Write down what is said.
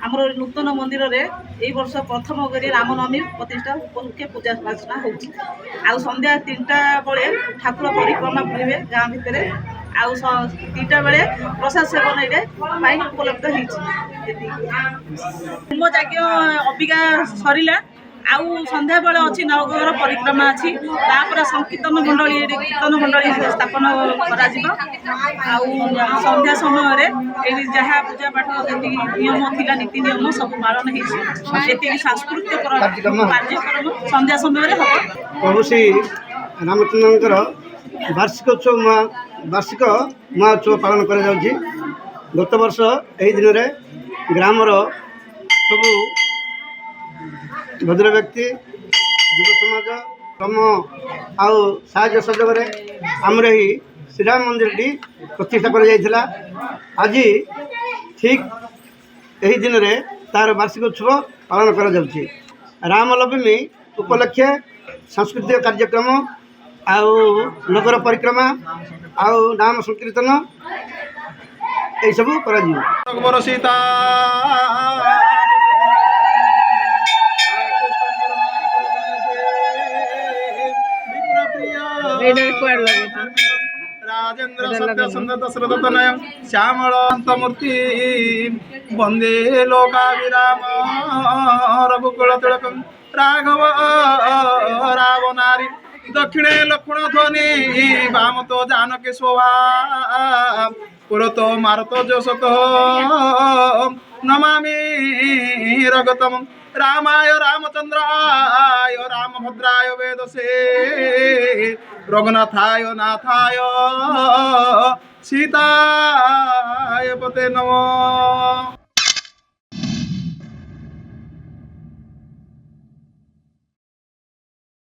ଆମର ନୂତନ ମନ୍ଦିରରେ ଏଇ ବର୍ଷ ପ୍ରଥମ କରି ରାମନବମୀ ପ୍ରତିଷ୍ଠା ଉପଲକ୍ଷେ ପୂଜା ପ୍ରାର୍ଥନା ହେଉଛି। ଆଉ ସନ୍ଧ୍ୟା 3ଟା ବେଳେ ଠାକୁର ପରିକ୍ରମା ବୁଲିବେ ଗାଁ ଭିତରେ। ଆଉ 2ଟା ବେଳେ ପ୍ରସାଦ ସେବନ ଏଇଟା ପାଇଁ ଉପଲବ୍ଧ ହେଇଛି। ହୋମ ଯଜ୍ଞ ଅବିକା ସରିଲା। ଆଉ ସନ୍ଧ୍ୟାବେଳେ ଅଛି ନବଗ୍ରହ ପରିକ୍ରମା ଅଛି। ତାପରେ ସଂକୀର୍ତ୍ତନ ମଣ୍ଡଳୀ କୀର୍ତ୍ତନ ମଣ୍ଡଳୀ ସ୍ଥାପନ କରାଯିବ। ଆଉ ସନ୍ଧ୍ୟା ସମୟରେ ଏଇ ଯାହା ପୂଜା ପାଠ ଯେତିକି ନିୟମ ଥିଲା ନୀତି ନିୟମ ସବୁ ପାଳନ ହେଇଛି। ଯେତିକି ସାଂସ୍କୃତିକ କାର୍ଯ୍ୟକ୍ରମ ସନ୍ଧ୍ୟା ସମୟରେ ହେବ। ପ୍ରଭୁ ଶ୍ରୀ ରାମଚନ୍ଦ୍ରଙ୍କର ବାର୍ଷିକ ମହୋତ୍ସବ ପାଳନ କରାଯାଉଛି। ଗତ ବର୍ଷ ଏହି ଦିନରେ ଗ୍ରାମର ସବୁ ଭଦ୍ର ବ୍ୟକ୍ତି ଯୁବ ସମାଜ ଶ୍ରମ ଆଉ ସାହାଯ୍ୟ ସହଯୋଗରେ ଆମର ଏହି ଶ୍ରୀରାମ ମନ୍ଦିରଟି ପ୍ରତିଷ୍ଠା କରାଯାଇଥିଲା। ଆଜି ଠିକ୍ ଏହି ଦିନରେ ତାର ବାର୍ଷିକ ଉତ୍ସବ ପାଳନ କରାଯାଉଛି। ରାମନବମୀ ଉପଲକ୍ଷେ ସାଂସ୍କୃତିକ କାର୍ଯ୍ୟକ୍ରମ ଆଉ ନଗର ପରିକ୍ରମା ଆଉ ନାମ ସଂକୀର୍ତ୍ତନ ଏଇସବୁ କରାଯିବ। राजेन्द्र सत्य सुंदर दशरथ तनय श्यामलांत मूर्ति वंदे लोकाभिराम रघुकुल तिलक राघव रावणारी दक्षिणे लक्ष्मण ध्वनि वाम तो जानकी शोभा पुरतो मारुतो जसतो नमामि रघुतम रामाय रामचंद्राय रामभद्राय वेदसे रघुनाथाय नाथाय सीताय पते नमः।